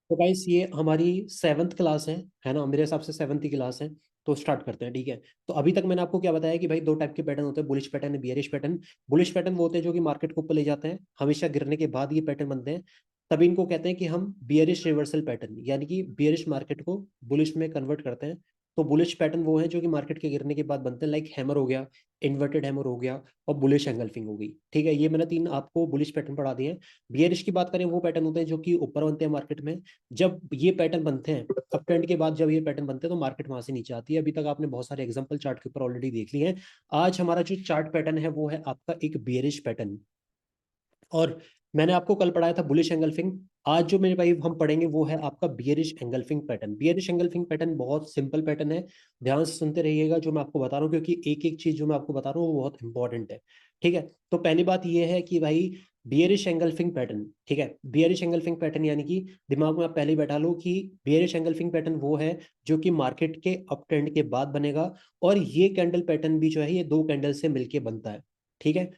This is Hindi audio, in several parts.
तो गाइस ये हमारी 7th क्लास है ना, मेरे हिसाब से 7th की क्लास है। तो स्टार्ट करते हैं, ठीक है। तो अभी तक मैंने आपको क्या बताया कि भाई दो टाइप के पैटर्न होते हैं, bullish pattern, bearish pattern. Bullish pattern वो होते हैं जो कि मार्केट को ऊपर ले जाते हैं, हमेशा गिरने के बाद ये पैटर्न बनते हैं। तभी इनको कहते हैं कि हम बियरिश रिवर्सल पैटर्न, यानी कि बियरिश मार्केट को बुलिश में कन्वर्ट करते हैं। तो बुलिश पैटर्न वो है जो कि मार्केट के गिरने के बाद बनते हैं, लाइक हैमर हो गया, इन्वर्टेड हैमर हो गया, और बुलिश एंगल्फिंग हो गई। ठीक है, ये मैंने तीन आपको बुलिश पैटर्न पढ़ा दिए हैं। बियरिश की बात करें, वो पैटर्न होते हैं जो कि ऊपर बनते हैं मार्केट में। जब ये पैटर्न बनते हैं, अप ट्रेंड के बाद जब ये पैटर्न बनते हैं, तो मार्केट वहां से नीचे आती है। अभी तक आपने बहुत सारे एग्जांपल चार्ट के ऊपर ऑलरेडी देख लिए हैं। आज हमारा जो चार्ट पैटर्न है वो है आपका एक बियरिश पैटर्न। और मैंने आपको कल पढ़ाया था बुलिश एंगल्फिंग। आज जो मेरे भाई हम पढ़ेंगे वो है आपका bearish engulfing pattern. Bearish engulfing pattern बहुत सिंपल पैटर्न है। ध्यान से सुनते रहिएगा जो मैं आपको बता रहा हूँ, क्योंकि एक एक चीज जो मैं आपको बता रहा हूँ वो बहुत इंपॉर्टेंट है। ठीक है, तो पहली बात ये है कि भाई बियरिश एंगल्फिंग पैटर्न, ठीक है, बियरिश एंगल्फिंग पैटर्न यानी कि दिमाग में आप पहले ही बैठा लो कि बियरिश एंगल्फिंग पैटर्न वो है जो कि मार्केट के अप ट्रेंड के बाद बनेगा। और ये कैंडल पैटर्न भी जो है ये दो कैंडल से मिलके बनता है। ठीक है,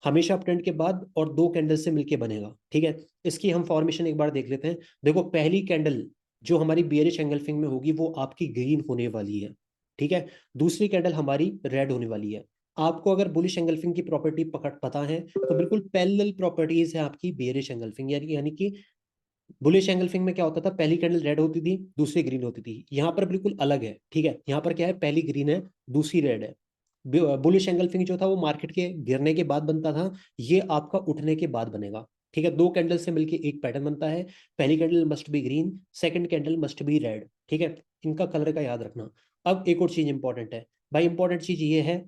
हमेशा अप ट्रेंड के बाद और दो कैंडल से मिलके बनेगा। ठीक है, इसकी हम फॉर्मेशन एक बार देख लेते हैं। देखो, पहली कैंडल जो हमारी बियरिश एंगल्फिंग में होगी वो आपकी ग्रीन होने वाली है। ठीक है, दूसरी कैंडल हमारी रेड होने वाली है। आपको अगर बुलिश एंगल्फिंग की प्रॉपर्टी पकड़ पता है तो बिल्कुल पैरेलल प्रॉपर्टीज है आपकी बियरिश एंगल्फिंग, यानी कि बुलिश एंगल्फिंग में क्या होता था, पहली कैंडल रेड होती थी, दूसरी ग्रीन होती थी। यहाँ पर बिल्कुल अलग है। ठीक है, यहाँ पर क्या है, पहली ग्रीन है, दूसरी रेड है। बुलिश एंगल्फिंग जो था वो मार्केट के गिरने के बाद बनता था, ये आपका उठने के बाद बनेगा। ठीक है, दो कैंडल से मिलके एक पैटर्न बनता है। पहली candle must be green, second candle must be red. ठीक है, इनका कलर का याद रखना। अब एक और चीज इंपॉर्टेंट है भाई, इंपॉर्टेंट चीज ये है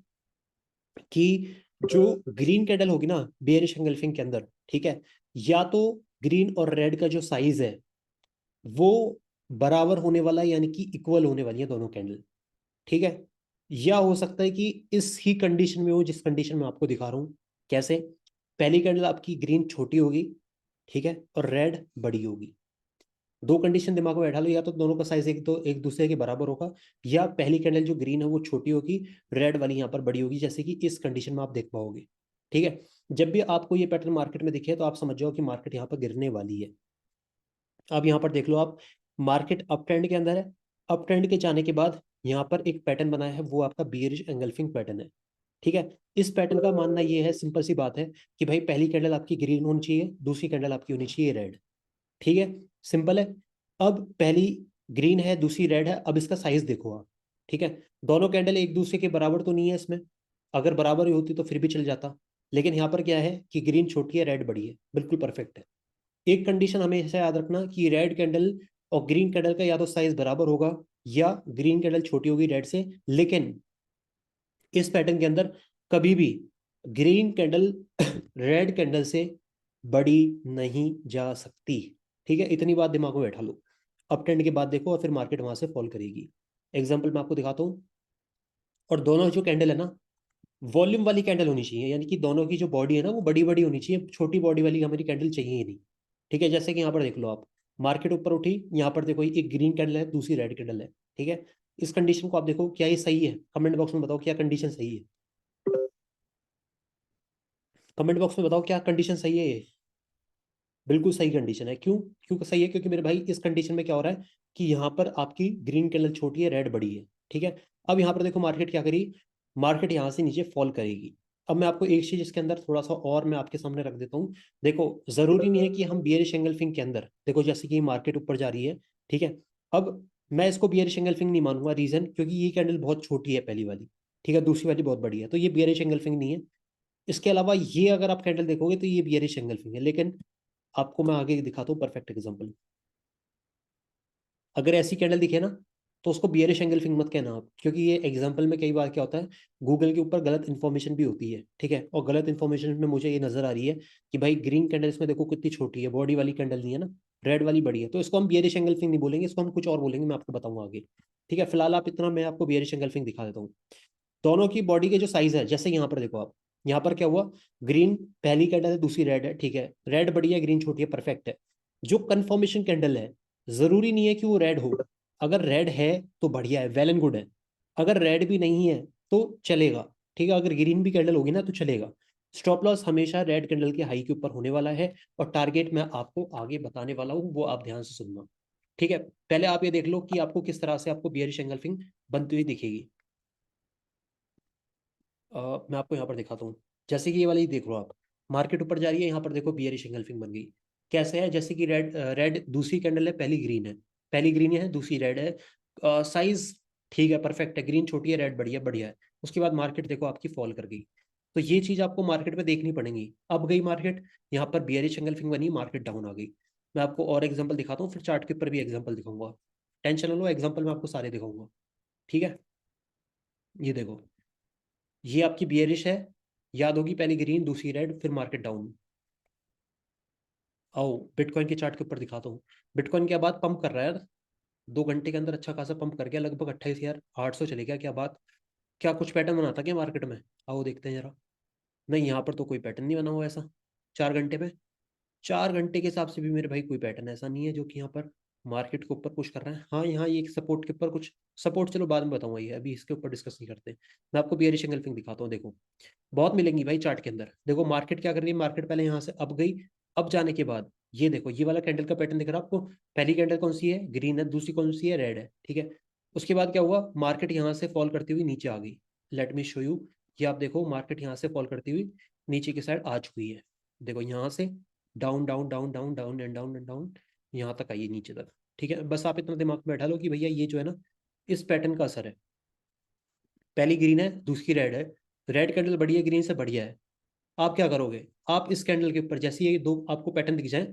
कि जो ग्रीन कैंडल होगी ना बेयरिश एंगल्फिंग के अंदर, ठीक है, या तो ग्रीन और रेड का जो साइज है वो बराबर होने वाला है, यानी कि इक्वल होने वाली है दोनों कैंडल। ठीक है, या हो सकता है कि इस ही कंडीशन में हो जिस कंडीशन में आपको दिखा रहा हूं। कैसे, पहली कैंडल आपकी ग्रीन छोटी होगी, ठीक है, और रेड बड़ी होगी। दो कंडीशन दिमाग में बैठा लो, या तो दोनों का साइज एक दूसरे के बराबर होगा, या पहली कैंडल जो ग्रीन है वो छोटी होगी, रेड वाली यहाँ पर बड़ी होगी, जैसे कि इस कंडीशन में आप देख पाओगे। ठीक है, जब भी आपको ये पैटर्न मार्केट में दिखे तो आप समझ जाओ कि मार्केट यहाँ पर गिरने वाली है। अब यहाँ पर देख लो आप, मार्केट अप ट्रेंड के अंदर है। अप ट्रेंड के जाने के बाद यहाँ पर एक पैटर्न बना है, वो आपका बियरिश एंगल्फिंग पैटर्न है। ठीक है, इस पैटर्न का मानना ये है, सिंपल सी बात है, कि भाई पहली कैंडल आपकी ग्रीन होनी चाहिए, दूसरी कैंडल आपकी होनी चाहिए रेड। ठीक है, सिंपल है। अब पहली ग्रीन है, दूसरी रेड है, अब इसका साइज देखो आप। ठीक है, दोनों कैंडल एक दूसरे के बराबर तो नहीं है इसमें। अगर बराबर ही होती तो फिर भी चल जाता, लेकिन यहाँ पर क्या है कि ग्रीन छोटी है, रेड बड़ी है, बिल्कुल परफेक्ट है। एक कंडीशन हमेशा याद रखना कि रेड कैंडल और ग्रीन कैंडल का या तो साइज बराबर होगा, या ग्रीन कैंडल छोटी होगी रेड से। लेकिन इस पैटर्न के अंदर कभी भी ग्रीन कैंडल रेड कैंडल से बड़ी नहीं जा सकती। ठीक है, इतनी बात दिमाग में बैठा लो। अप ट्रेंड के बाद देखो और फिर मार्केट वहां से फॉल करेगी। एग्जांपल मैं आपको दिखाता हूँ। और दोनों जो कैंडल है ना, वॉल्यूम वाली कैंडल होनी चाहिए, यानी कि दोनों की जो बॉडी है ना वो बड़ी बड़ी होनी चाहिए, छोटी बॉडी वाली हमारी कैंडल चाहिए ही नहीं। ठीक है, जैसे कि यहाँ पर देख लो आप, मार्केट ऊपर उठी, यहाँ पर देखो एक ग्रीन कैंडल है, दूसरी रेड कैंडल है। ठीक है, इस कंडीशन को आप देखो, क्या ये सही है? कमेंट बॉक्स में बताओ क्या कंडीशन सही है। कमेंट बॉक्स में बताओ क्या कंडीशन सही है ये। बिल्कुल सही कंडीशन है। क्यों? क्यों सही है? क्योंकि मेरे भाई इस कंडीशन में क्या हो रहा है कि यहाँ पर आपकी ग्रीन कैंडल छोटी है, रेड बड़ी है। ठीक है, अब यहाँ पर देखो मार्केट क्या करी, मार्केट यहाँ से नीचे फॉल करेगी। अब मैं आपको एक चीज इसके अंदर थोड़ा सा और मैं आपके सामने रख देता हूँ। देखो, जरूरी नहीं है कि हम बियरिश एंगल्फिंग के अंदर देखो, जैसे कि मार्केट ऊपर जा रही है, ठीक है, अब मैं इसको बियरिश एंगल्फिंग नहीं मानूंगा। रीजन, क्योंकि ये कैंडल बहुत छोटी है पहली वाली, ठीक है, दूसरी वाली बहुत बड़ी है, तो ये बियरिश एंगल्फिंग नहीं है। इसके अलावा ये अगर आप कैंडल देखोगे तो ये बियरिश एंगल्फिंग है। लेकिन आपको मैं आगे दिखाता हूँ परफेक्ट एग्जांपल। अगर ऐसी कैंडल दिखे ना, तो उसको बियरिश एंगल्फिंग मत कहना आप, क्योंकि ये एग्जांपल में कई बार क्या होता है, गूगल के ऊपर गलत इन्फॉर्मेशन भी होती है। ठीक है, और गलत इन्फॉर्मेशन में मुझे ये नजर आ रही है कि भाई ग्रीन कैंडल इसमें देखो कितनी छोटी है, बॉडी वाली कैंडल नहीं है ना, रेड वाली बड़ी है, तो इसको हम बियरिश एंगल्फिंग नहीं बोलेंगे, इसको हम कुछ और बोलेंगे, मैं आपको बताऊंगा आगे। ठीक है, फिलहाल आप इतना मैं आपको बियरिश एंगल्फिंग दिखा देता हूँ। दोनों की बॉडी के जो साइज है, जैसे यहाँ पर देखो आप, यहाँ पर क्या हुआ, ग्रीन पहली कैंडल है, दूसरी रेड है। ठीक है, रेड बड़ी है, ग्रीन छोटी है, परफेक्ट है। जो कंफर्मेशन कैंडल है, जरूरी नहीं है कि वो रेड हो। अगर रेड है तो बढ़िया है, वेल एंड गुड है। अगर रेड भी नहीं है तो चलेगा। ठीक है, अगर ग्रीन भी कैंडल होगी ना तो चलेगा। स्टॉप लॉस हमेशा रेड कैंडल के हाई के ऊपर होने वाला है, और टारगेट मैं आपको आगे बताने वाला हूँ, वो आप ध्यान से सुनना। ठीक है, पहले आप ये देख लो कि आपको किस तरह से आपको बियरिश एंगल्फिंग बनती हुई दिखेगी। मैं आपको यहाँ पर दिखाता हूँ। जैसे कि ये वाली देख लो आप, मार्केट ऊपर जा रही है, यहाँ पर देखो बियरिश एंगल्फिंग बन गई। कैसे है, जैसे कि रेड रेड दूसरी कैंडल है, पहली ग्रीन है, पहली ग्रीन है दूसरी रेड है, साइज ठीक है, परफेक्ट है, ग्रीन छोटी है रेड बढ़िया बढ़िया है। उसके बाद मार्केट देखो आपकी फॉल कर गई। तो ये चीज आपको मार्केट में देखनी पड़ेगी। अब गई मार्केट, यहाँ पर बियरिश एंगल्फिंग बनी, मार्केट डाउन आ गई। मैं आपको और एग्जांपल दिखाता हूँ, फिर चार्ट के ऊपर भी एग्जांपल दिखाऊंगा। टेंशन ना लो, एग्जांपल मैं आपको सारे दिखाऊंगा। ठीक है, ये देखो, ये आपकी बियरिश है, याद होगी, पहली ग्रीन दूसरी रेड, फिर मार्केट डाउन। आओ बिटकॉइन के चार्ट के ऊपर दिखाता हूँ। बिटकॉइन क्या बात पंप कर रहा है यार, 2 घंटे के अंदर अच्छा खासा पंप कर गया, लगभग 28,800 चले गया। क्या बात, क्या कुछ पैटर्न बना था क्या मार्केट में? आओ देखते हैं जरा। नहीं, यहाँ पर तो कोई पैटर्न नहीं बना हुआ ऐसा 4 घंटे में। 4 घंटे के हिसाब से भी मेरे भाई कोई पैटर्न ऐसा नहीं है जो कि यहाँ पर मार्केट के ऊपर पुश कर रहा है। हाँ, यहाँ ये सपोर्ट के ऊपर कुछ सपोर्ट, चलो बाद में बताऊंगा, ये अभी इसके ऊपर डिस्कस नहीं करते। मैं आपको बियरिश एंगल्फिंग दिखाता हूँ। देखो, बहुत मिलेंगी भाई चार्ट के अंदर। देखो मार्केट क्या कर रही है, मार्केट पहले यहाँ से अब गई, अब जाने के बाद ये देखो, ये वाला कैंडल का पैटर्न दिख रहा है आपको। पहली कैंडल कौन सी है, ग्रीन है, दूसरी कौन सी है, रेड है, ठीक है। उसके बाद क्या हुआ, मार्केट यहाँ से फॉल करती हुई नीचे आ गई। Let me show you. ये आप देखो, मार्केट यहाँ से फॉल करती हुई नीचे की साइड आ चुकी है। देखो यहाँ से down down down down down and down and down, यहाँ तक आई है नीचे तक। ठीक है, बस आप इतना दिमाग में बैठा लो कि भैया ये जो है ना, इस पैटर्न का असर है। पहली ग्रीन है दूसरी रेड है, रेड कैंडल बढ़िया है, ग्रीन से बढ़िया है। आप क्या करोगे, आप इस कैंडल के ऊपर जैसे ये दो आपको पैटर्न दिख जाए,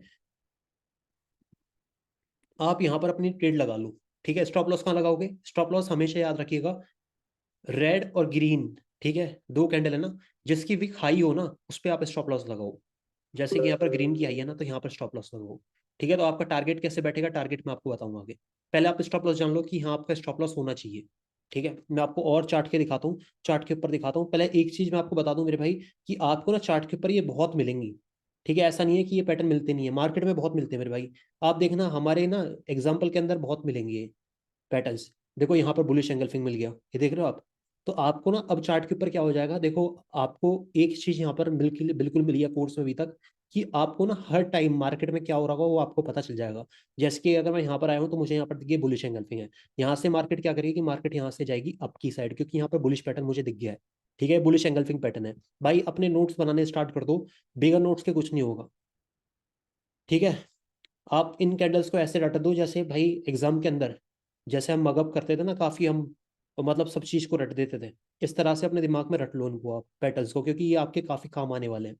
आप यहाँ पर अपनी ट्रेड लगा लो। ठीक है, स्टॉप लॉस कहाँ लगाओगे, स्टॉप लॉस हमेशा याद रखिएगा, रेड और ग्रीन, ठीक है, दो कैंडल है ना, जिसकी विक हाई हो ना, उस पर आप स्टॉप लॉस लगाओ। जैसे कि यहाँ पर ग्रीन की आई है ना, तो यहाँ पर स्टॉप लॉस लगाओ। ठीक है, तो आपका टारगेट कैसे बैठेगा, टारगेट मैं आपको बताऊंगा आगे। पहले आप स्टॉप लॉस जान लो कि हाँ आपका स्टॉप लॉस होना चाहिए। ठीक है, मैं आपको और चार्ट के दिखाता हूँ, चार्ट के ऊपर दिखाता हूँ। पहले एक चीज मैं आपको बता दूं मेरे भाई, कि आपको ना चार्ट के ऊपर ये बहुत मिलेंगी। ठीक है, ऐसा नहीं है कि ये पैटर्न मिलते नहीं है, मार्केट में बहुत मिलते हैं मेरे भाई। आप देखना हमारे ना एग्जाम्पल के अंदर बहुत मिलेंगे ये पैटर्न्स। देखो यहाँ पर बुलिश एंगल्फिंग मिल गया, ये देख रहे हो आप। तो आपको ना अब चार्ट के ऊपर क्या हो जाएगा, देखो आपको एक चीज यहाँ पर बिल्कुल बिल्कुल मिली है कोर्स में अभी तक, कि आपको ना हर टाइम मार्केट में क्या हो रहा होगा वो आपको पता चल जाएगा। जैसे कि अगर मैं यहाँ पर आया हूँ तो मुझे यहाँ पर दिखी बुलिश एंगल्फिंग है, यहाँ से मार्केट क्या करेगी, मार्केट यहाँ से जाएगी अप की साइड, क्योंकि यहाँ पर बुलिश पैटर्न मुझे दिख गया है। ठीक है, बुलिश एंगल्फिंग पैटर्न है। भाई अपने नोट्स बनाने स्टार्ट कर दो, बिगर नोट्स के कुछ नहीं होगा। ठीक है, आप इन कैंडल्स को ऐसे रट दो जैसे भाई एग्जाम के अंदर, जैसे हम मगअप करते थे ना काफी हम, तो मतलब सब चीज को रट देते थे। इस तरह से अपने दिमाग में रट लो उनको आप पैटर्न्स को, क्योंकि ये आपके काफी काम आने वाले हैं।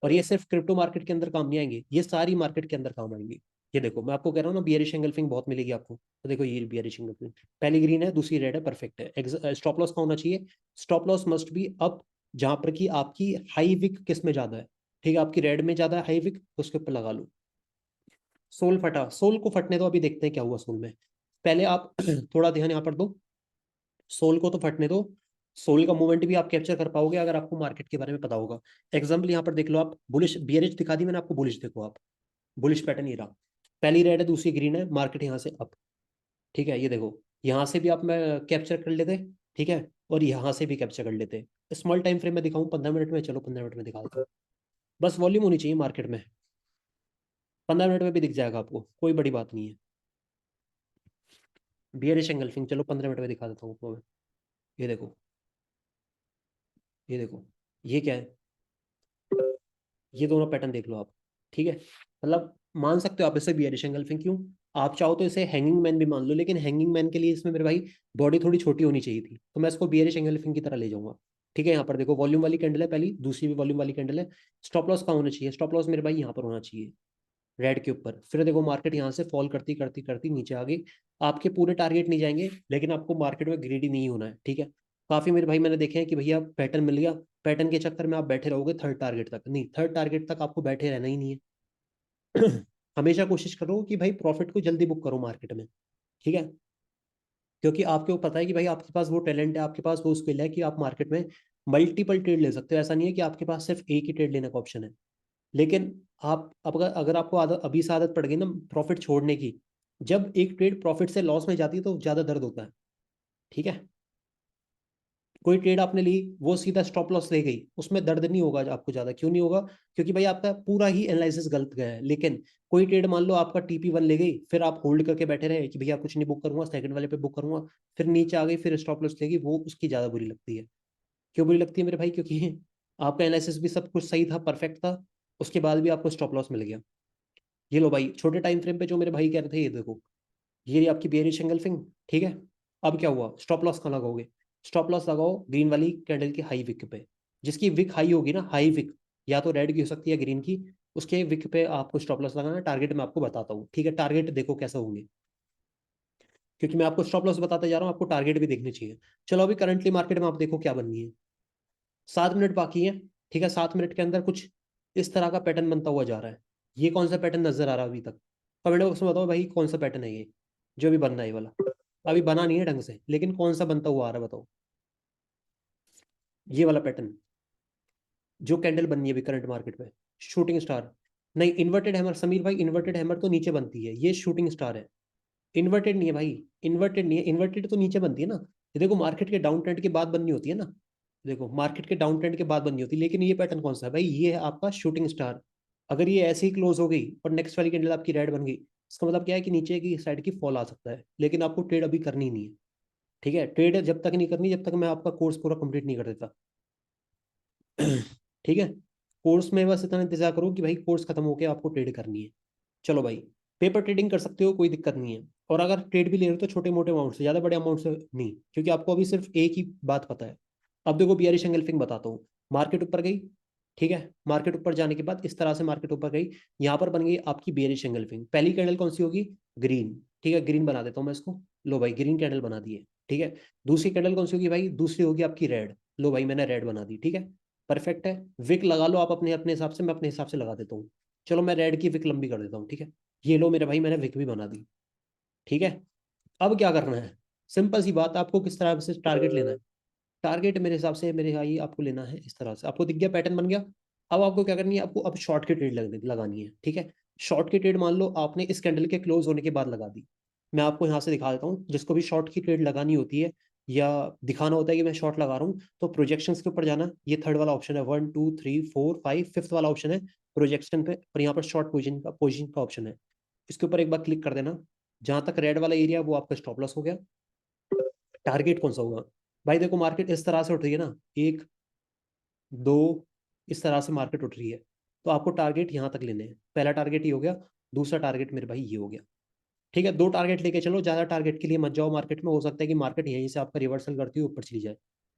और ये सिर्फ क्रिप्टो मार्केट के अंदर काम नहीं आएंगे, ये सारी मार्केट के अंदर काम आएंगे। ये देखो मैं आपको कह रहा हूँ ना, बियरिश एंगल्फिंग बहुत मिलेगी आपको। तो देखो ये बियरिश एंगल्फिंग, पहली ग्रीन है दूसरी रेड है, परफेक्ट है। स्टॉप लॉस का होना चाहिए, stop loss must be up, जहां पर कि आपकी हाई विक किस में ज्यादा है। ठीक है, आपकी रेड में ज्यादा है हाई विक, उसके ऊपर लगा लो। सोल फटा, सोल को फटने दो, अभी देखते हैं क्या हुआ सोल में। पहले आप थोड़ा ध्यान यहाँ पर दो, सोल को तो फटने दो। सोल का मूवमेंट भी आप कैप्चर कर पाओगे अगर आपको मार्केट के बारे में पता होगा। एग्जाम्पल यहाँ पर देख लो आप, बुलिश बियरिश दिखा दी मैंने आपको, बुलिश देखो आप, बुलिश पैटर्न ये रहा। पहली रेड है दूसरी ग्रीन है, मार्केट यहाँ से अप। ठीक है, ये देखो यहाँ से भी आप मैं कैप्चर कर लेते। ठीक है, और यहाँ से भी कैप्चर कर लेते। स्मॉल टाइम फ्रेम में दिखाऊं 15 मिनट में, चलो 15 मिनट में दिखा देता हूं। बस वॉल्यूम होनी चाहिए मार्केट में, 15 मिनट में भी दिख जाएगा आपको, कोई बड़ी बात नहीं है। बियरिश एंगल्फिंग चलो 15 मिनट में दिखा देता हूँ आपको मैं। ये देखो, ये देखो, ये क्या है, ये दोनों पैटर्न देख लो आप। ठीक है, मतलब मान सकते हो आप इसे बियरिश एंगल्फिंग। क्यों, आप चाहो तो इसे हैंगिंग मैन भी मान लो, लेकिन हैंगिंग मैन के लिए इसमें मेरे भाई बॉडी थोड़ी छोटी होनी चाहिए थी, तो मैं इसको बियरिश एंगल्फिंग की तरह ले जाऊंगा। ठीक है, यहाँ पर देखो वॉल्यूम वाली कैंडल है पहली, दूसरी भी वॉल्यूम वाली कैंडल है। स्टॉप लॉस कहाँ होना चाहिए, स्टॉप लॉस मेरे भाई यहाँ पर होना चाहिए, रेड के ऊपर। फिर देखो मार्केट यहाँ से फॉल करती करती करती नीचे आ गई। आपके पूरे टारगेट नहीं जाएंगे, लेकिन आपको मार्केट में ग्रीडी नहीं होना है। ठीक है, काफी मेरे भाई मैंने देखे हैं कि भैया पैटर्न मिल गया, पैटर्न के चक्कर में आप बैठे रहोगे थर्ड टारगेट तक, नहीं थर्ड टारगेट तक आपको बैठे रहना ही नहीं है। हमेशा कोशिश करो कि भाई प्रॉफिट को जल्दी बुक करो मार्केट में। ठीक है, क्योंकि आपको पता है कि भाई आपके पास वो टैलेंट है, आपके पास वो स्किल है कि आप मार्केट में मल्टीपल ट्रेड ले सकते हो। ऐसा नहीं है कि आपके पास सिर्फ एक ही ट्रेड लेने का ऑप्शन है। लेकिन आप अब अगर आपको आदत अभी से आदत पड़ गई ना प्रॉफिट छोड़ने की, जब एक ट्रेड प्रॉफिट से लॉस में जाती है तो ज्यादा दर्द होता है। ठीक है, कोई ट्रेड आपने ली, वो सीधा स्टॉप लॉस ले गई, उसमें दर्द नहीं होगा आपको ज्यादा। क्यों नहीं होगा? क्योंकि भाई आपका पूरा ही एनालिसिस गलत गया है। लेकिन कोई ट्रेड मान लो आपका TP1 ले गई, फिर आप होल्ड करके बैठे रहे कि भैया कुछ नहीं बुक करूंगा, सेकंड वाले पे बुक करूंगा, फिर नीचे आ गई, फिर स्टॉप लॉस लेगी, वो उसकी ज्यादा बुरी लगती है। क्यों बुरी लगती है मेरे भाई? क्योंकि आपका एनालिसिस भी सब कुछ सही था, परफेक्ट था, उसके बाद भी आपको स्टॉप लॉस मिल गया। ये लो भाई, छोटे टाइम फ्रेम पे जो मेरे भाई कह रहे थे, ये देखो, ये आपकी बेयरिश एंगल्फिंग, ठीक है। अब क्या हुआ? स्टॉप लॉस कहाँ लगाओगे? स्टॉप लॉस लगाओ ग्रीन वाली कैंडल की हाई विक पे। जिसकी विक हाई होगी ना, हाई विक, या तो रेड की हो सकती है, ग्रीन की, उसके विक पे आपको स्टॉप लॉस लगाना है। टारगेट मैं आपको बताता हूँ, ठीक है? टारगेट देखो कैसे होंगे, क्योंकि मैं आपको स्टॉप लॉस बताते जा रहा हूँ, आपको टारगेट भी देखने चाहिए। चलो अभी करंटली मार्केट में आप देखो क्या बननी है। 7 मिनट बाकी है, ठीक है। 7 मिनट के अंदर कुछ इस तरह का पैटर्न बनता हुआ जा रहा है। ये कौन सा पैटर्न नजर आ रहा है अभी तक? कमेंट बॉक्स में बताओ भाई, कौन सा पैटर्न है ये जो अभी बन रहा है? ये वाला अभी बना नहीं है ढंग से, लेकिन कौन सा बनता हुआ आ रहा है बताओ? ये वाला पैटर्न जो कैंडल बननी है अभी करंट मार्केट में, शूटिंग स्टार। नहीं, इन्वर्टेड हैमर समीर भाई, इन्वर्टेड हैमर तो नीचे बनती है, ये शूटिंग स्टार है। इन्वर्टेड नहीं है भाई, इन्वर्टेड नहीं है, इन्वर्टेड तो नीचे बनती है ना। ये देखो मार्केट के डाउन ट्रेंड के बाद बननी होती है ना। देखो मार्केट के डाउन ट्रेंड के बाद बननी होती है, लेकिन ये पैटर्न कौन सा है भाई? ये है आपका शूटिंग स्टार। अगर ये ऐसे ही क्लोज हो गई और नेक्स्ट वाली कैंडल आपकी रेड बन गई, इसका मतलब क्या है कि नीचे की साइड की फॉल आ सकता है। लेकिन आपको ट्रेड अभी करनी नहीं है, ठीक है? ट्रेड जब तक नहीं करनी, जब तक मैं आपका कोर्स पूरा कंप्लीट नहीं कर देता। ठीक है? कोर्स में बस इतना इंतजार करो कि भाई कोर्स खत्म होके आपको ट्रेड करनी है। चलो भाई, पेपर ट्रेडिंग कर सकते हो, कोई दिक्कत नहीं है। और अगर ट्रेड भी ले रहे हो तो छोटे मोटे अमाउंट से, ज्यादा बड़े अमाउंट से नहीं, क्योंकि आपको अभी सिर्फ एक ही बात पता है। अब देखो बियरिश एंगल्फिंग बताता हूँ। मार्केट ऊपर गई, ठीक है। मार्केट ऊपर जाने के बाद इस तरह से मार्केट ऊपर गई, यहाँ पर बन गई आपकी बियरिश एंगल्फिंग। पहली कैंडल कौन सी होगी? ग्रीन, ठीक है। ग्रीन बना देता हूँ मैं इसको। लो भाई, ग्रीन कैंडल बना दी है, ठीक है। दूसरी कैंडल कौन सी होगी भाई? दूसरी होगी आपकी रेड। लो भाई, मैंने रेड बना दी, ठीक है। परफेक्ट है। विक लगा लो आप अपने अपने हिसाब से, मैं अपने हिसाब से लगा देता हूँ। चलो मैं रेड की विक लंबी कर देता हूँ, ठीक है। ये लो मेरे भाई, मैंने विक भी बना दी, ठीक है। अब क्या करना है? सिंपल सी बात, आपको किस तरह से टारगेट लेना है? टारगेट मेरे हिसाब से, मेरे भाई, आपको लेना है इस तरह से। आपको दिख गया पैटर्न बन गया। अब आपको क्या करनी है? आपको अब शॉर्ट की ट्रेड लगानी है, ठीक है। शॉर्ट की ट्रेड मान लो आपने इस कैंडल के क्लोज होने के बाद लगा दी। मैं आपको यहाँ से दिखा देता हूँ, जिसको भी शॉर्ट की ट्रेड लगानी होती है या दिखाना होता है कि मैं शॉर्ट लगा रहा हूँ, तो प्रोजेक्शंस के ऊपर जाना। ये थर्ड वाला ऑप्शन है, 1 2 3 4 5, फिफ्थ वाला ऑप्शन है प्रोजेक्शन पे, और यहाँ पर शॉर्ट पोजिशन का ऑप्शन है। इसके ऊपर एक बार क्लिक कर देना। जहां तक रेड वाला एरिया, वो आपका स्टॉप लॉस हो गया। टारगेट कौन सा होगा? भाई देखो मार्केट इस तरह से उठ रही है ना, एक, दो, इस तरह से मार्केट उठ रही है। तो आपको टारगेट यहाँ तक लेने हैं। पहला टारगेट ये हो गया, दूसरा टारगेट मेरे भाई ये हो गया, ठीक है। 2 टारगेट लेके चलो, ज्यादा टारगेट के लिए मत जाओ मार्केट में। हो सकता है कि मार्केट यहीं से आपका रिवर्सल करती हुई ऊपर चली जाए,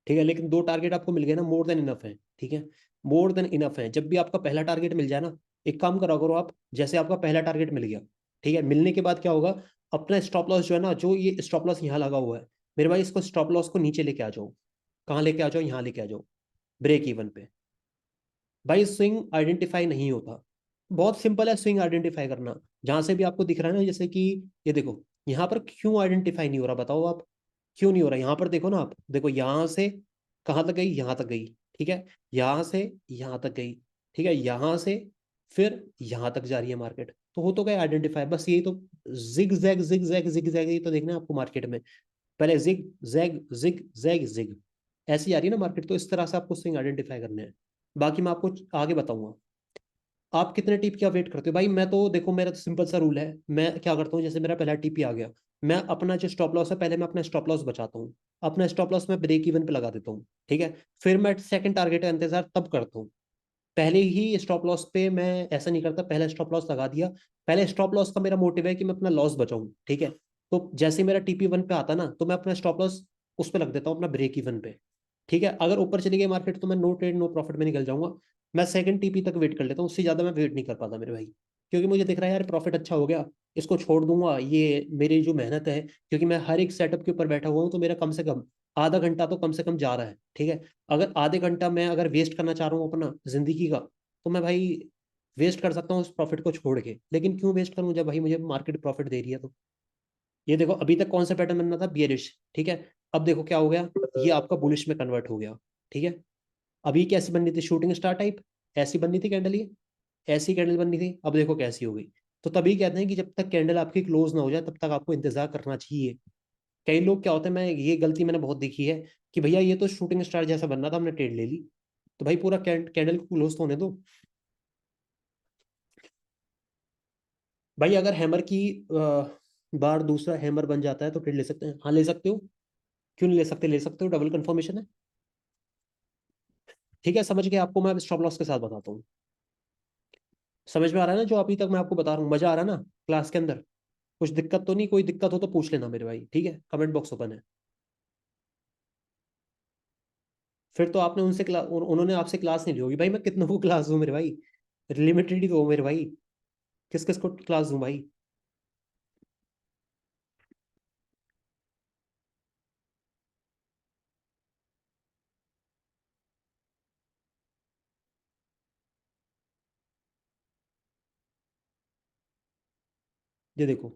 ठीक है। लेकिन 2 टारगेट आपको मिल गए ना, मोर देन इनफ है, ठीक है। मोर देन इनफ है। जब भी आपका पहला टारगेट मिल जाए ना, एक काम करा करो आप, जैसे आपका पहला टारगेट मिल गया, ठीक है, मिलने के बाद क्या होगा? अपना स्टॉप लॉस जो है ना, जो ये स्टॉप लॉस यहाँ लगा हुआ है मेरे भाई, इसको स्टॉप लॉस को नीचे लेके आ जाओ। कहाँ लेके आ जाओ? यहाँ लेके आ जाओ, ब्रेक इवन पे। भाई स्विंग आइडेंटिफाई नहीं होता, बहुत सिंपल है स्विंग आइडेंटिफाई करना। जहां से भी आपको दिख रहा है ना, जैसे कि ये देखो, यहाँ पर क्यों आइडेंटिफाई नहीं हो रहा बताओ आप? क्यों नहीं हो रहा? यहाँ पर देखो ना आप, देखो यहाँ से कहाँ तक गई? यहाँ तक गई, ठीक है। यहाँ से यहाँ तक गई, ठीक है। यहाँ से फिर यहाँ तक जा रही है मार्केट, तो हो तो गया आइडेंटिफाई। बस यही तो, जिग जैग ही तो देखना है आपको मार्केट में। पहले जिग जैग जिग, ऐसी आ रही है ना मार्केट, तो इस तरह से आपको स्विंग आइडेंटिफाई करने हैं। बाकी मैं आपको आगे बताऊंगा। आप कितने टीप क्या वेट करते हो भाई? मैं तो देखो, मेरा तो सिंपल सा रूल है। मैं क्या करता हूँ, जैसे मेरा पहला टीपी आ गया, मैं अपना जो स्टॉप लॉस है, पहले मैं अपना स्टॉप लॉस बचाता हूँ। अपना स्टॉप लॉस मैं ब्रेक इवन पे लगा देता हूँ, ठीक है। फिर मैं सेकंड टारगेट का इंतजार तब करता हूँ। पहले ही स्टॉप लॉस पे मैं ऐसा नहीं करता, पहले स्टॉप लॉस लगा दिया। पहले स्टॉप लॉस का मेरा मोटिव है कि मैं अपना लॉस बचाऊं, ठीक है। तो जैसे मेरा TP1 पे आता ना, तो मैं अपना स्टॉप लॉस उस पे लग देता हूँ, अपना ब्रेक इवन पे, ठीक है। अगर ऊपर चली गई मार्केट, तो मैं नो ट्रेड नो प्रॉफिट में निकल जाऊंगा। मैं सेकंड TP तक वेट कर लेता हूँ, उससे ज्यादा मैं वेट नहीं कर पाता मेरे भाई। क्योंकि मुझे दिख रहा है यार प्रॉफिट अच्छा हो गया, इसको छोड़ दूंगा, ये मेरी जो मेहनत है, क्योंकि मैं हर एक सेटअप के ऊपर बैठा हुआ हूँ, तो मेरा कम से कम आधा घंटा तो कम से कम जा रहा है, ठीक है। अगर आधे घंटा मैं अगर वेस्ट करना चाह रहा हूँ अपना जिंदगी का, तो मैं भाई वेस्ट कर सकता हूँ उस प्रॉफिट को छोड़ के। लेकिन क्यों वेस्ट करूँ जब भाई मुझे मार्केट प्रॉफिट दे रही है? तो ये देखो, अभी तक कौन सा पैटर्न बनना था? बियरिश, ठीक है। अब देखो क्या हो गया, ये आपका बुलिश में कन्वर्ट हो गया, ठीक है। अभी कैसी बननी थी? शूटिंग स्टार टाइप, ऐसी बननी थी कैंडल ये, ऐसी कैंडल बननी थी। अब देखो कैसी हो गई। तो तभी कहते हैं कि जब तक कैंडल आपकी क्लोज ना हो जाए, तब तक आपको इंतजार करना चाहिए। कई लोग क्या होते हैं, मैं ये गलती मैंने बहुत देखी है कि भैया ये तो शूटिंग स्टार जैसा बनना था, हमने ट्रेड ले ली। तो भाई पूरा कैंडल को क्लोज तो होने दो। भाई अगर हैमर की बार दूसरा हैमर बन जाता है तो ट्रेड ले सकते हैं, हाँ ले सकते हो। क्यों नहीं ले सकते, ले सकते हो, डबल कंफर्मेशन है। ठीक है, समझ गए आपको, मैं स्टॉप लॉस के साथ बताता हूँ। समझ में आ रहा है ना जो अभी तक मैं आपको बता रहा हूँ, मजा आ रहा है ना क्लास के अंदर? कुछ दिक्कत तो नहीं? कोई दिक्कत हो तो पूछ लेना मेरे भाई, ठीक है, कमेंट बॉक्स ओपन है। फिर तो आपने उनसे क्लास, उन्होंने आपसे क्लास नहीं ली होगी। भाई मैं कितनों को क्लास दूं मेरे भाई? लिमिटेड ही तो हो मेरे भाई। किस किस को क्लास दूं भाई? ये देखो,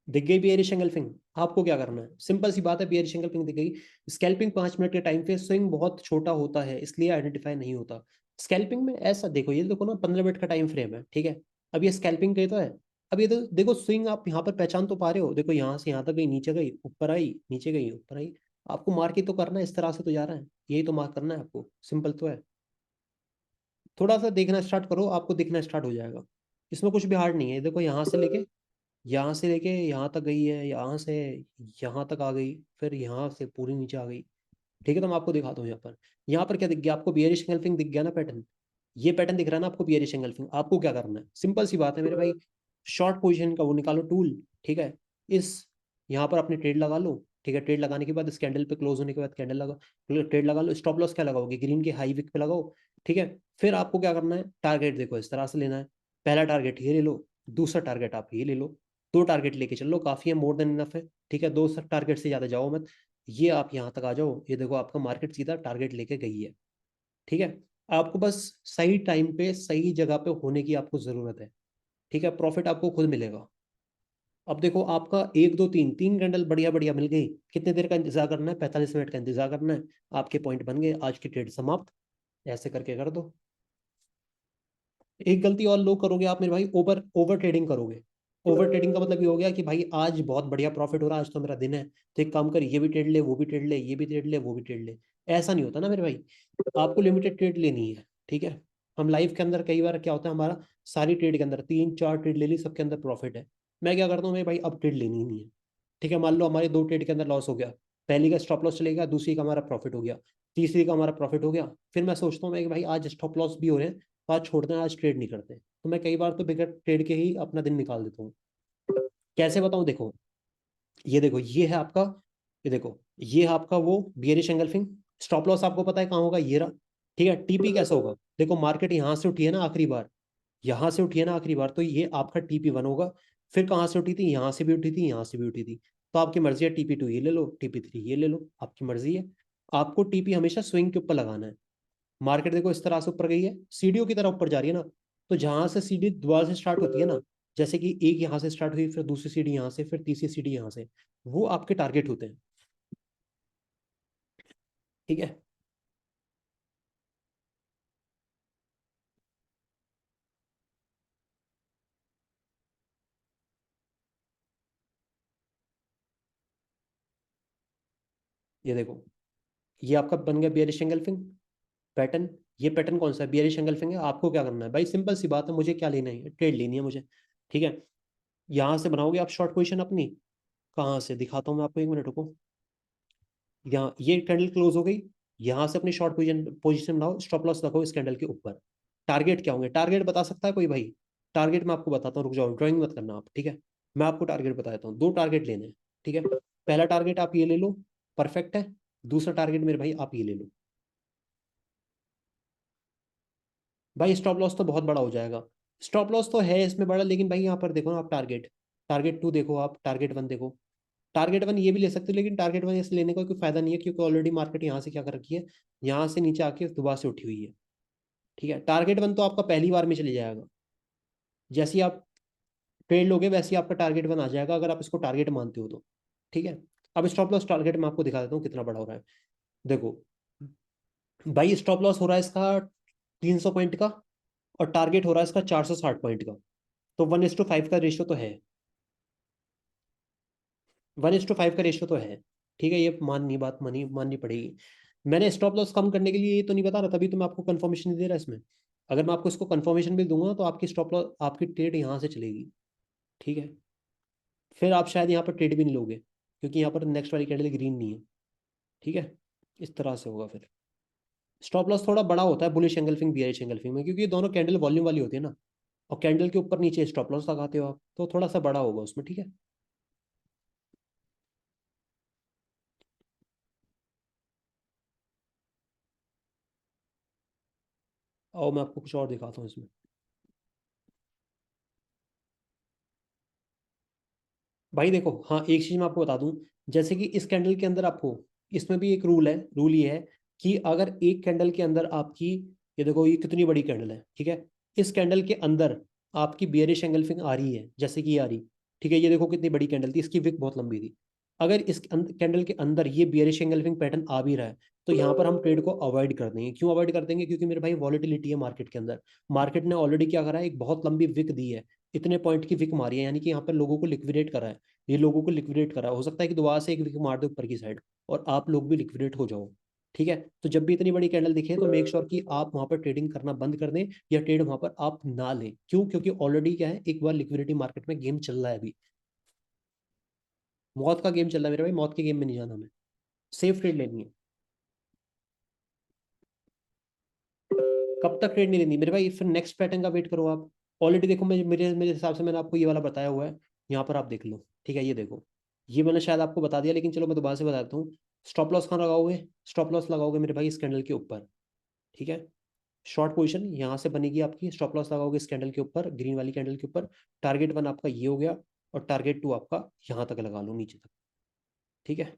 दिख गई बियरिश एंगल्फिंग। आपको क्या करना है, सिंपल सी बात है, बियरिश एंगल्फिंग दिख गई। स्कैल्पिंग 5 मिनट के टाइम पे स्विंग बहुत छोटा होता है, इसलिए आइडेंटिफाई नहीं होता। स्कैल्पिंग में ऐसा देखो, ये देखो ना 15 मिनट का टाइम फ्रेम है, ठीक है। अब ये स्कैल्पिंग का ही तो है। अब ये तो देखो स्विंग आप यहाँ पर पहचान तो पा रहे हो, देखो यहाँ से यहाँ तक गई, नीचे गई, ऊपर आई, नीचे गई, ऊपर आई। आपको मार्क ही तो करना है, इस तरह से तो जा रहा है, यही तो मार्क करना है आपको, सिंपल तो है। थोड़ा सा देखना स्टार्ट करो, आपको दिखना स्टार्ट हो जाएगा। इसमें कुछ भी हार्ड नहीं है, देखो यहाँ से लेके यहाँ तक गई है, यहाँ से यहाँ तक आ गई, फिर यहाँ से पूरी नीचे आ गई। ठीक है, तो मैं आपको दिखाता हूँ। यहाँ पर क्या दिख गया आपको, बियरिश एंगल्फिंग दिख गया ना पैटर्न। ये पैटर्न दिख रहा है ना आपको, बियरिश एंगल्फिंग। आपको क्या करना है, सिंपल सी बात है मेरे भाई, शॉर्ट पोजीशन का वो निकालो टूल, ठीक है। इस यहाँ पर अपनी ट्रेड लगा लो, ठीक है। ट्रेड लगाने के बाद इस कैंडल पे क्लोज होने के बाद कैंडल लगा, ट्रेड लगा लो। स्टॉप लॉस क्या लगाओगे, ग्रीन के हाई विक पे लगाओ, ठीक है। फिर आपको क्या करना है, टारगेट देखो इस तरह से लेना है। पहला टारगेट ये ले लो, दूसरा टारगेट आप ये ले लो। दो टारगेट लेके चल लो, काफी है, मोर देन इनफ है, ठीक है। दो टारगेट से ज्यादा जाओ मत। ये आप यहाँ तक आ जाओ, ये देखो आपका मार्केट सीधा टारगेट लेके गई है, ठीक है। आपको बस सही टाइम पे सही जगह पे होने की आपको जरूरत है, ठीक है। प्रॉफिट आपको खुद मिलेगा। अब देखो आपका एक दो तीन तीन कैंडल बढ़िया बढ़िया मिल गई। कितने देर का इंतजार करना है, 45 मिनट का इंतजार करना है। आपके पॉइंट बन गए, आज की ट्रेड समाप्त। ऐसे करके कर दो। एक गलती और लोग करोगे आप मेरे भाई, ओवर ओवर ट्रेडिंग करोगे। ओवर ट्रेडिंग का मतलब ये हो गया कि भाई आज बहुत बढ़िया प्रॉफिट हो रहा है, आज तो मेरा दिन है, तो एक काम कर, ये भी ट्रेड ले, वो भी ट्रेड ले, ये भी ट्रेड ले, वो भी ट्रेड ले। ऐसा नहीं होता ना मेरे भाई। आपको लिमिटेड ट्रेड लेनी है, ठीक है। हम लाइफ के अंदर कई बार क्या होता है हमारा, सारी ट्रेड के अंदर 3 4 ट्रेड ले ली, सबके अंदर प्रॉफिट है। मैं क्या करता हूँ मेरे भाई, अब ट्रेड लेनी ही नहीं है, ठीक है। मान लो हमारे 2 ट्रेड के अंदर लॉस हो गया, पहली का स्टॉप लॉस चलेगा, दूसरी का हमारा प्रॉफिट हो गया, तीसरी का हमारा प्रॉफिट हो गया। फिर मैं सोचता हूँ मैं कि भाई आज स्टॉप लॉस भी हो रहे हैं, तो आज छोड़ते हैं, आज ट्रेड नहीं करते। तो मैं कई बार तो बिगर ट्रेड के ही अपना दिन निकाल देता हूँ। कैसे बताऊँ, देखो ये देखो, ये है आपका, ये देखो ये है आपका वो बियरिश एंगल्फिंग। स्टॉप लॉस आपको पता है कहाँ होगा, ये रहा, ठीक है। टीपी कैसे होगा, देखो मार्केट यहाँ से उठी है ना आखिरी बार, यहाँ से उठी है ना आखिरी बार, तो ये आपका TP1 होगा। फिर कहाँ से उठी थी, यहाँ से भी उठी थी, यहाँ से भी उठी थी। तो आपकी मर्जी है, TP2 ये ले लो, TP3 ये ले लो, आपकी मर्जी है। आपको टीपी हमेशा स्विंग के ऊपर लगाना है। मार्केट देखो इस तरह से ऊपर गई है, सीढ़ियों की तरह ऊपर जा रही है ना, तो जहां से सीढ़ी दोबारा से स्टार्ट होती है ना, जैसे कि एक यहाँ से स्टार्ट हुई, फिर दूसरी सीढ़ी यहाँ से, फिर तीसरी सीढ़ी यहाँ से, वो आपके टारगेट होते हैं, ठीक है। ये देखो, ये आपका बन गया बियरिश एंगल्फिंग पैटर्न। ये पैटर्न कौन सा है, बियरिश एंगल्फिंग है। आपको क्या करना है भाई, सिंपल सी बात है, मुझे क्या लेना है, ट्रेड लेनी है मुझे, ठीक है। यहाँ से बनाओगे आप शॉर्ट पोजीशन अपनी, कहाँ से दिखाता हूँ मैं आपको, 1 मिनट रुको। यहाँ ये कैंडल क्लोज हो गई, यहाँ से अपनी शॉर्ट पोजीशन पोजीशन बनाओ, स्टॉप लॉस रखो इस कैंडल के ऊपर। टारगेट क्या होंगे, टारगेट बता सकता है कोई भाई? टारगेट मैं आपको बताता हूँ, रुक जाओ, ड्राइंग मत करना आप, ठीक है। मैं आपको टारगेट बता देता हूँ, 2 टारगेट लेने हैं, ठीक है। पहला टारगेट आप ये ले लो, परफेक्ट है। दूसरा टारगेट मेरे भाई आप ये ले लो। भाई स्टॉप लॉस तो बहुत बड़ा हो जाएगा। स्टॉप लॉस तो है इसमें बड़ा, लेकिन भाई यहाँ पर देखो ना आप, टारगेट टारगेट 2 देखो, आप टारगेट 1 देखो। टारगेट 1 ये भी ले सकते हो, लेकिन टारगेट 1 ऐसे लेने का कोई फायदा नहीं है, क्योंकि ऑलरेडी मार्केट यहाँ से क्या कर रखी है, यहाँ से नीचे आके दोबारा से उठी हुई है, ठीक है। टारगेट 1 तो आपका पहली बार में चले जाएगा, जैसे ही आप ट्रेड लोगे वैसे ही आपका टारगेट 1 आ जाएगा, अगर आप इसको टारगेट मानते हो तो, ठीक है। अब स्टॉप लॉस टारगेट मैं आपको दिखा देता हूँ कितना बड़ा हो रहा है। देखो भाई, स्टॉप लॉस हो रहा है इसका 300 पॉइंट का, और टारगेट हो रहा है इसका 460 पॉइंट का। तो 1:5 का रेशियो तो है। 1:5 का रेशियो तो है, ठीक है, ये बात माननी पड़ेगी। मैंने स्टॉप लॉस कम करने के लिए ये तो नहीं बता रहा, तभी तो मैं आपको कंफर्मेशन नहीं दे रहा इसमें। अगर मैं आपको इसको कंफर्मेशन भी दूंगा तो आपकी स्टॉप लॉस, आपकी ट्रेड यहाँ से चलेगी, ठीक है। फिर आप शायद यहाँ पर ट्रेड भी नहीं लोगे, क्योंकि यहाँ पर नेक्स्ट वाली कैंडल ग्रीन नहीं है, ठीक है। इस तरह से होगा फिर। स्टॉप लॉस थोड़ा बड़ा होता है बुलिश एंगल्फिंग बियरिश एंगल्फिंग में, क्योंकि ये दोनों कैंडल वॉल्यूम वाली होती है ना, और कैंडल के ऊपर नीचे स्टॉप लॉस लगाते हो आप, तो थोड़ा सा बड़ा होगा उसमें, ठीक है। और मैं आपको कुछ और दिखाता हूँ इसमें। भाई देखो, हाँ एक चीज मैं आपको बता दूं, जैसे कि इस कैंडल के अंदर आपको, इसमें भी एक रूल है, रूल ये है कि अगर एक कैंडल के अंदर आपकी, ये देखो ये कितनी बड़ी कैंडल है, ठीक है, इस कैंडल के अंदर आपकी बियरिश एंगल्फिंग आ रही है, जैसे कि ये आ रही, ठीक है, ये देखो कितनी बड़ी कैंडल थी, इसकी विक बहुत लंबी थी। अगर इस कैंडल के अंदर ये बियरिश एंगल्फिंग पैटर्न आ भी रहा है, तो यहाँ पर हम ट्रेड को अवॉइड कर देंगे। क्यों अवॉइड कर देंगे? क्योंकि मेरे भाई वॉलेटिलिटी है मार्केट के अंदर, मार्केट ने ऑलरेडी क्या करा है, एक बहुत लंबी विक दी है, इतने पॉइंट की विक मारी है, यानी कि यहाँ पर लोगों को लिक्विडेट करा है, ये लोगों को लिक्विडेट करा, हो सकता है कि दोबारा से एक विकेट मार दे ऊपर की साइड, और आप लोग भी लिक्विडेट हो जाओ, ठीक है। तो जब भी इतनी बड़ी कैंडल दिखे तो मेक श्योर कि आप वहां पर ट्रेडिंग करना बंद कर दें, या ट्रेड वहां पर आप ना लें। क्यों? क्योंकि ऑलरेडी क्या है, एक बार लिक्विडिटी मार्केट में गेम चल रहा है अभी, मौत का गेम चल रहा है मेरे भाई, मौत के गेम में नहीं जाना हमें, सेफ ट्रेड लेनी है। कब तक ट्रेड नहीं लेनी मेरे भाई? फिर नेक्स्ट पैटर्न का वेट करो आप। ऑलरेडी देखो, मैं मेरे मेरे हिसाब से मैंने आपको ये वाला बताया हुआ है, यहाँ पर आप देख लो, ठीक है, ये देखो, ये मैंने शायद आपको बता दिया, लेकिन चलो मैं दोबारा से बता देता हूँ। स्टॉप लॉस कहाँ लगाओगे? स्टॉप लॉस लगाओगे मेरे भाई इस कैंडल के ऊपर, ठीक है। शॉर्ट पोजीशन यहाँ से बनेगी आपकी, स्टॉप लॉस लगाओगे इस कैंडल के ऊपर, ग्रीन वाली कैंडल के ऊपर। टारगेट वन आपका ये हो गया, और टारगेट टू आपका यहाँ तक लगा लो, नीचे तक, ठीक है।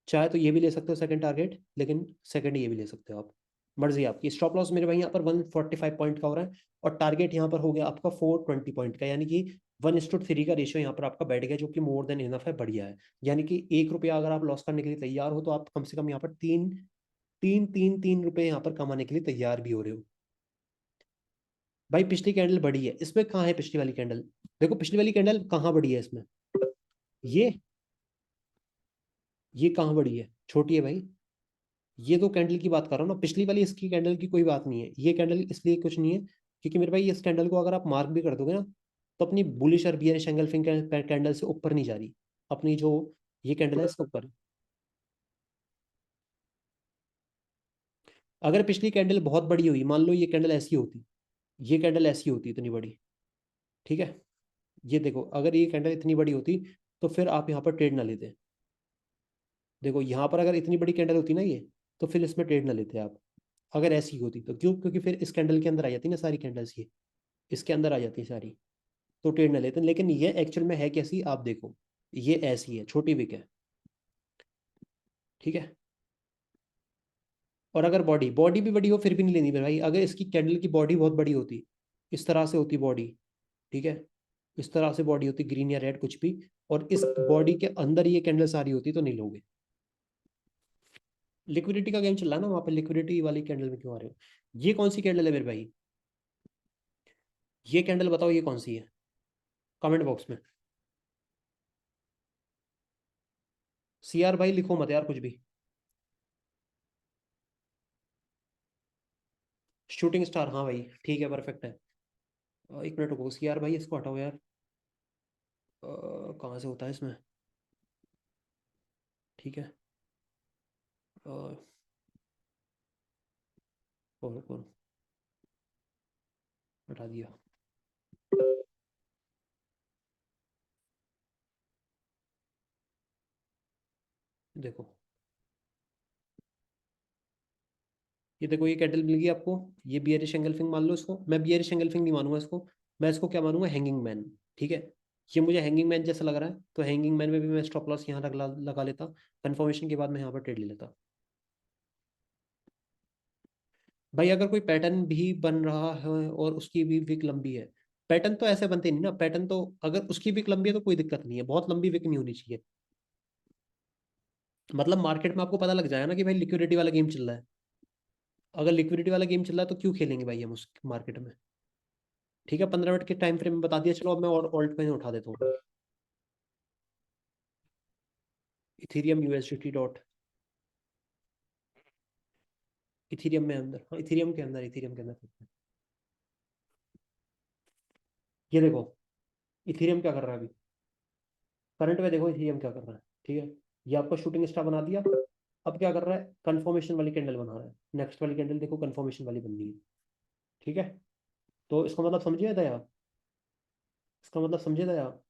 चाहे तो ये भी ले सकते हो सेकंड टारगेट, लेकिन सेकंड ये भी ले सकते हो आप, मर्जी आपकी। स्टॉप लॉस मेरे भाई यहाँ पर 145 पॉइंट का हो रहा है, और टारगेट यहाँ पर हो गया आपका 420 पॉइंट का, यानी कि 1:3 का रेशियो यहाँ पर आपका बैठ गया, जो कि मोर देन इनफ है, बढ़िया है। यानी कि 1 रुपया अगर आप लॉस करने के लिए तैयार हो, तो आप कम से कम यहाँ पर तीन रुपए यहाँ पर कमाने के लिए तैयार भी हो रहे हो। भाई पिछली कैंडल बड़ी है, इसमें कहाँ है पिछली वाली कैंडल? देखो पिछली वाली कैंडल कहाँ बड़ी है इसमें, ये ये कहाँ बड़ी है? छोटी है भाई। ये तो कैंडल की बात कर रहा हूँ ना, पिछली वाली इसकी कैंडल की कोई बात नहीं है, ये कैंडल इसलिए कुछ नहीं है क्योंकि मेरे भाई इस कैंडल को अगर आप मार्क भी कर दोगे ना, तो अपनी बुलिश और बियरिश एंगल्फिंग कैंडल से ऊपर नहीं जा रही, अपनी जो ये कैंडल है इसके ऊपर है। अगर पिछली कैंडल बहुत बड़ी हुई, मान लो ये कैंडल ऐसी होती, ये कैंडल ऐसी होती इतनी बड़ी, ठीक है, ये देखो अगर ये कैंडल इतनी बड़ी होती, तो फिर आप यहाँ पर ट्रेड ना लेते। देखो यहाँ पर अगर इतनी बड़ी कैंडल होती ना ये, तो फिर इसमें ट्रेड ना लेते आप। अगर ऐसी होती तो क्यों? क्योंकि फिर इस कैंडल के अंदर आ जाती ना सारी कैंडल्स, ये इसके अंदर आ जाती है सारी, तो ट्रेड ना लेते। लेकिन ये एक्चुअल में है कैसी, आप देखो, ये ऐसी है, छोटी विक है, ठीक है। और अगर बॉडी बॉडी भी बड़ी हो फिर भी नहीं लेनी मेरे भाई। अगर इसकी कैंडल की बॉडी बहुत बड़ी होती, इस तरह से होती बॉडी, ठीक है, इस तरह से बॉडी होती, ग्रीन या रेड कुछ भी, और इस बॉडी के अंदर ये कैंडल सारी होती, तो नहीं लोगे। लिक्विडिटी का गेम चल रहा है ना वहाँ पे, लिक्विडिटी वाली कैंडल में क्यों आ रहे हो? ये कौन सी कैंडल है मेरे भाई? ये कैंडल बताओ ये कौन सी है, कमेंट बॉक्स में। CR भाई लिखो मत यार कुछ भी। शूटिंग स्टार, हाँ भाई ठीक है, परफेक्ट है। 1 मिनट रुको, CR भाई इसको हटाओ यार। कहाँ से होता है इसमें? ठीक है, कौन हटा दिया। देखो, ये देखो, ये कैंडल मिल गई आपको, ये बियरिश एंगल्फिंग मान लो इसको, मैं बियरिश एंगल्फिंग नहीं मानूंगा इसको, मैं इसको क्या मानूंगा, हैंगिंग मैन, ठीक है। ये मुझे हैंगिंग मैन जैसा लग रहा है, तो हैंगिंग मैन में भी मैं स्टॉप लॉस यहाँ लगा लेता, कंफर्मेशन के बाद मैं यहाँ पर ट्रेड ले लेता। भाई अगर कोई पैटर्न भी बन रहा है और उसकी भी विक लंबी है, पैटर्न तो ऐसे बनते नहीं ना, पैटर्न तो अगर उसकी विक लंबी है तो कोई दिक्कत नहीं है, बहुत लंबी विक नहीं होनी चाहिए। मतलब मार्केट में आपको पता लग जाएगा ना कि भाई लिक्विडिटी वाला गेम चल रहा है। अगर लिक्विडिटी वाला गेम चल रहा है तो क्यों खेलेंगे भाई हम उस मार्केट में? ठीक है, 15 मिनट के टाइम फ्रेम में बता दिया, चलो अब मैं और ऑल्ट में उठा देता हूँ। इथेरियम यूएसडीटी डॉट, इथेरियम में अंदर, हाँ इथेरियम के अंदर, इथेरियम के अंदर। ये देखो इथेरियम क्या कर रहा है अभी, करंट में देखो इथेरियम क्या कर रहा है। ठीक है, ये आपको शूटिंग स्टार बना दिया। अब क्या कर रहा है, कंफर्मेशन वाली कैंडल बना रहा है। नेक्स्ट वाली कैंडल देखो कंफर्मेशन वाली बन रही है। ठीक है, तो इसका मतलब समझिए था आप, इसका मतलब समझे था आप।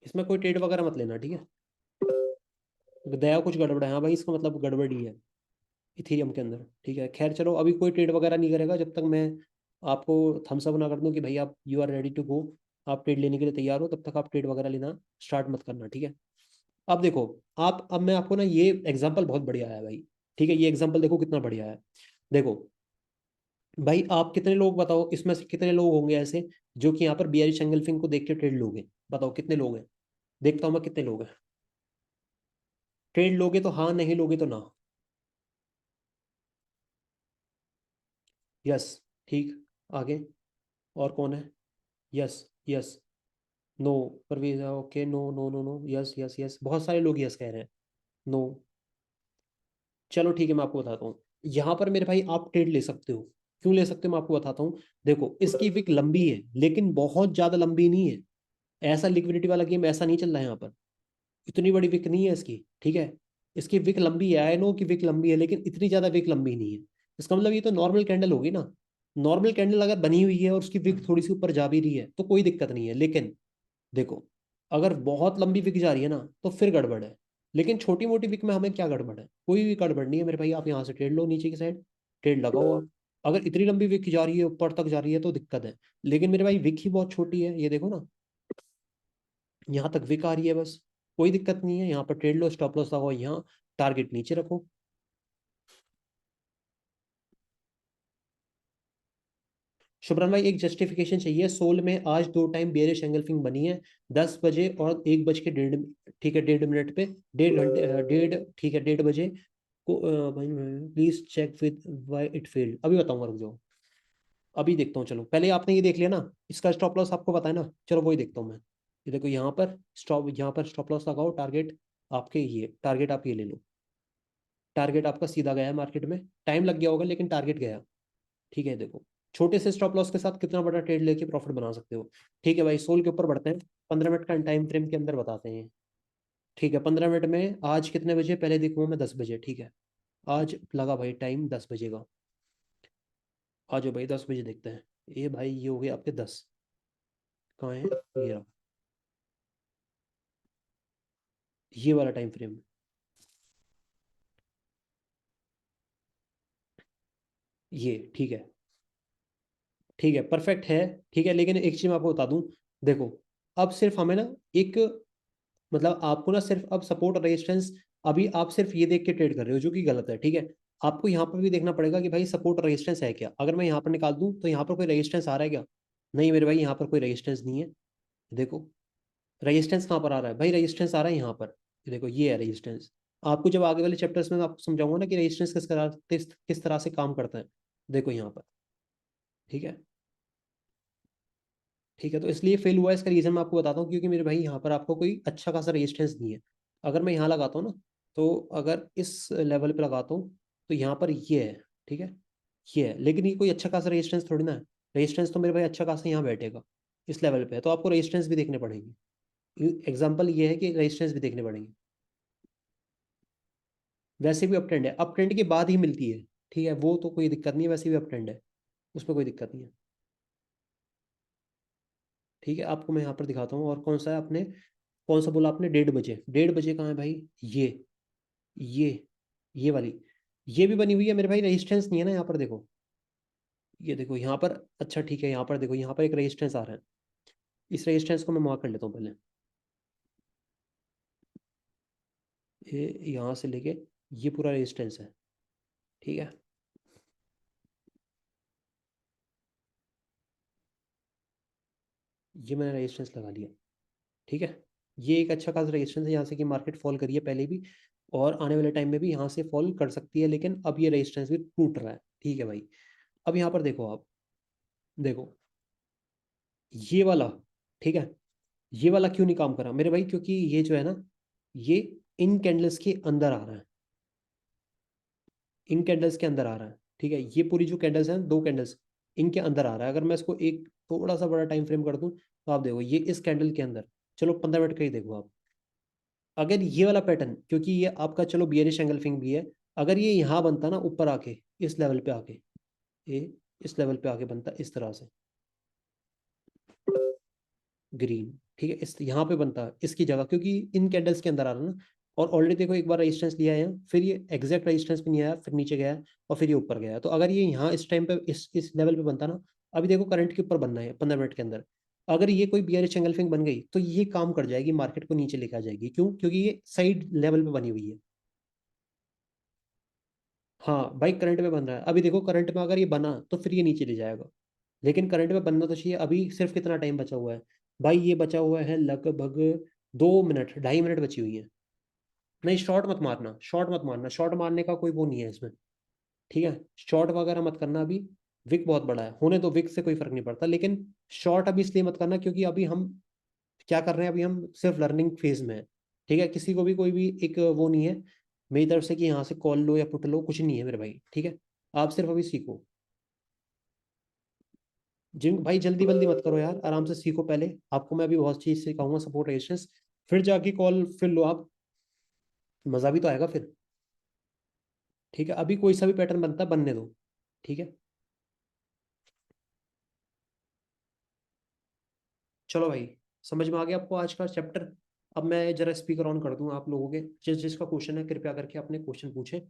इसमें कोई ट्रेड वगैरह मत लेना, ठीक है। दया कुछ गड़बड़ है, हाँ भाई इसका मतलब गड़बड़ी है इथेरियम के अंदर। ठीक है, खैर चलो, अभी कोई ट्रेड वगैरह नहीं करेगा जब तक मैं आपको थम्स अप ना कर दूं कि भाई आप you are ready to go, आप ट्रेड लेने के लिए तैयार हो, तब तक आप ट्रेड वगैरह लेना स्टार्ट मत करना। ठीक है, अब देखो, आप, अब मैं आपको ना ये एग्जांपल बहुत बढ़िया है भाई। ठीक है, ये एग्जांपल देखो कितना बढ़िया है। देखो भाई, आप कितने लोग बताओ, इसमें से कितने लोग होंगे ऐसे जो कि यहाँ पर बियरिश एंगल्फिंग को देख के ट्रेड लोगे, बताओ कितने लोग हैं। देखता हूँ मैं कितने लोग हैं। ट्रेड लोगे तो हाँ, नहीं लोगे तो ना। यस, ठीक, आगे। और कौन है। Yes, yes, no, Parvez, okay, no no no no, yes yes yes, बहुत सारे लोग यस कह रहे हैं। नो, चलो ठीक है, मैं आपको बताता हूँ। यहाँ पर मेरे भाई आप ट्रेड ले सकते हो। क्यों ले सकते हो, मैं आपको बताता हूँ। देखो इसकी विक लंबी है, लेकिन बहुत ज्यादा लंबी नहीं है। ऐसा लिक्विडिटी वाला गेम ऐसा नहीं चल रहा है यहाँ पर। इतनी बड़ी विक नहीं है इसकी। ठीक है, इसकी विक लंबी है, आई नो कि विक लंबी है, लेकिन इतनी ज्यादा विक लंबी नहीं है। इसका मतलब ये तो नॉर्मल कैंडल होगी ना। नॉर्मल कैंडल अगर बनी हुई है और उसकी विक थोड़ी सी ऊपर जा भी रही है तो कोई दिक्कत नहीं है, लेकिन देखो, अगर बहुत लंबी विक जा रही है ना तो फिर गड़बड़ है। लेकिन छोटी मोटी विक में हमें क्या गड़बड़ है, कोई भी गड़बड़ नहीं है मेरे भाई। आप यहाँ से ट्रेड लो, नीचे की साइड ट्रेड लगाओ आप। अगर इतनी लंबी विक जा रही है, ऊपर तक जा रही है, तो दिक्कत है। लेकिन मेरे भाई विक ही बहुत छोटी है, ये देखो ना, यहाँ तक विक आ रही है बस। कोई दिक्कत नहीं है, यहाँ पर ट्रेड लो, स्टॉप लॉस लगाओ यहाँ, टारगेट नीचे रखो। शुभ्रन भाई, एक जस्टिफिकेशन चाहिए। सोल में आज दो टाइम बेयरिश एंगल्फिंग बनी है, 10 बजे और 1 बज के 1:30। ठीक है, 1:30 मिनट पे, 1:30 घंटे, ठीक है, 1:30 बजे को। Please check with why it failed, अभी बताऊंगा, रुक जाओ, अभी देखता हूँ। चलो पहले आपने ये देख लिया ना, इसका स्टॉप लॉस आपको पता है ना, चलो वही देखता हूँ मैं। ये देखो यहाँ पर स्टॉप, यहाँ पर स्टॉप लॉस लगाओ, टारगेट आपके ये, टारगेट आप ये ले लो। टारगेट आपका सीधा गया है मार्केट में, टाइम लग गया होगा लेकिन टारगेट गया। ठीक है, देखो छोटे से स्टॉप लॉस के साथ कितना बड़ा ट्रेड लेके प्रॉफिट बना सकते हो। ठीक है भाई, सोल के ऊपर बढ़ते हैं। 15 मिनट का टाइम फ्रेम के अंदर बताते हैं। ठीक है, 15 मिनट में आज कितने बजे, पहले देखूँ मैं 10 बजे। ठीक है, आज लगा भाई टाइम 10 बजे का। आ जाओ भाई, 10 बजे देखते हैं। ये भाई ये हो गए आपके 10, कहाँ है, ये रहा, ये वाला टाइम फ्रेम। ये ठीक है, ठीक है, परफेक्ट है। ठीक है, लेकिन एक चीज मैं आपको बता दूं, देखो, अब सिर्फ हमें ना एक, मतलब आपको ना सिर्फ अब सपोर्ट और रेजिस्टेंस, अभी आप सिर्फ ये देख के ट्रेड कर रहे हो जो कि गलत है। ठीक है, आपको यहाँ पर भी देखना पड़ेगा कि भाई सपोर्ट और रेजिस्टेंस है क्या। अगर मैं यहाँ पर निकाल दूं तो यहाँ पर कोई रेजिस्टेंस आ रहा है क्या, नहीं मेरे भाई, यहाँ पर कोई रेजिस्टेंस नहीं है। देखो रेजिस्टेंस कहाँ पर आ रहा है भाई, रेजिस्टेंस आ रहा है यहाँ पर। देखो ये है रेजिस्टेंस। आपको जब आगे वाले चैप्टर्स में मैं आपको समझाऊंगा ना कि रेजिस्टेंस किस तरह से काम करता है। देखो यहाँ पर, ठीक है। ठीक है, तो इसलिए फेल हुआ, इसका रीजन मैं आपको बताता हूँ, क्योंकि मेरे भाई यहाँ पर आपको कोई अच्छा खासा रेजिस्टेंस नहीं है। अगर मैं यहाँ लगाता हूँ ना, तो अगर इस लेवल पे लगाता हूँ तो यहाँ पर ये है। ठीक है, ये है, लेकिन ये कोई अच्छा खासा रेजिस्टेंस थोड़ी ना है। रेजिस्टेंस तो मेरे भाई अच्छा खासा यहाँ बैठेगा, इस लेवल पे है, तो आपको रेजिस्टेंस भी देखने पड़ेंगे। एग्जाम्पल ये है कि रेजिस्टेंस भी देखने पड़ेंगे। वैसे भी अप ट्रेंड है, अप ट्रेंड के बाद ही मिलती है। ठीक है, वो तो कोई दिक्कत नहीं है, वैसे भी अप ट्रेंड है, उसमें कोई दिक्कत नहीं है। ठीक है, आपको मैं यहाँ पर दिखाता हूँ, और कौन सा है आपने, कौन सा बोला आपने, 1:30 बजे, 1:30 कहाँ है भाई, ये ये ये वाली, ये भी बनी हुई है मेरे भाई, रेजिस्टेंस नहीं है ना यहाँ पर, देखो ये देखो यहाँ पर। अच्छा ठीक है, यहाँ पर देखो, यहाँ पर एक रेजिस्टेंस आ रहा है। इस रेजिस्टेंस को मैं मार्क कर लेता हूँ पहले। ये यहाँ से लेके ये पूरा रेजिस्टेंस है। ठीक है, ये मैंने रेजिस्टेंस लगा लिया। ठीक है, ये एक अच्छा खासा रेजिस्टेंस है, यहाँ से कि मार्केट फॉल करी है पहले भी, और आने वाले टाइम में भी यहाँ से फॉल कर सकती है, लेकिन अब ये रेजिस्टेंस भी टूट रहा है। ठीक है भाई, अब यहाँ पर देखो आप, देखो ये वाला, ठीक है, ये वाला क्यों नहीं काम करा मेरे भाई? क्योंकि ये जो है ना, ये इन कैंडल्स के अंदर आ रहा है, इन कैंडल्स के अंदर आ रहा है, ठीक है। ये पूरी जो कैंडल्स हैं, दो कैंडल्स, इनके अंदर आ रहा है। अगर मैं इसको एक थोड़ा सा बड़ा टाइम फ्रेम कर दूं, तो आप देखो ये इस कैंडल के अंदर, चलो 15 मिनट का ही देखो आप। अगर ये वाला पैटर्न, क्योंकि ये आपका चलो बियरिश एंगल्फिंग भी है, अगर ये यहाँ बनता ना ऊपर आके, इस लेवल पे आके, ये इस लेवल पे आके बनता इस तरह से, ग्रीन, ठीक है, इस यहाँ पे बनता है इसकी जगह, क्योंकि इन कैंडल्स के अंदर आ रहा है ना। और ऑलरेडी देखो एक बार रेजिस्टेंस लिया है यहाँ, फिर ये एग्जैक्ट रेजिस्टेंस पे नहीं आया, फिर नीचे गया है, और फिर ये ऊपर गया है। तो अगर ये यहाँ इस टाइम पे इस लेवल पे बनता ना, अभी देखो करंट के ऊपर बनना है 15 मिनट के अंदर, अगर ये कोई बियरिश एंगल्फिंग बन गई तो ये काम कर जाएगी, मार्केट को नीचे लेके आ जाएगी। क्यों? क्योंकि ये साइड लेवल पे बनी हुई है। हाँ भाई, करंट में बन रहा है, अभी देखो करंट में अगर ये बना तो फिर ये नीचे ले जाएगा, लेकिन करंट में बनना तो चाहिए। अभी सिर्फ कितना टाइम बचा हुआ है भाई? ये बचा हुआ है लगभग 2 मिनट, 2.5 मिनट बची हुई है। नहीं, शॉर्ट मत मारना, शॉर्ट मत मारना, शॉर्ट मारने का कोई वो नहीं है इसमें, ठीक है। शॉर्ट वगैरह मत करना अभी, विक बहुत बड़ा है, होने तो विक से कोई फर्क नहीं पड़ता, लेकिन शॉर्ट अभी इसलिए मत करना क्योंकि अभी हम क्या कर रहे हैं, अभी हम सिर्फ लर्निंग फेज में है, ठीक है। किसी को भी कोई भी एक वो नहीं है मेरी तरफ से कि यहाँ से कॉल लो या पुट लो, कुछ नहीं है मेरे भाई, ठीक है। आप सिर्फ अभी सीखो। जिम भाई जल्दी बल्दी मत करो यार, आराम से सीखो पहले। आपको मैं अभी बहुत चीज सिखाऊंगा, सपोर्ट रेजिस्टेंस, फिर जाके कॉल फिर लो आप, मजा भी तो आएगा फिर, ठीक है। अभी कोई सा भी पैटर्न बनता है बनने दो, ठीक है। चलो भाई, समझ में आ गया आपको आज का चैप्टर? अब मैं जरा स्पीकर ऑन कर दूं आप लोगों के, जिस जिसका क्वेश्चन है कृपया करके अपने क्वेश्चन पूछे।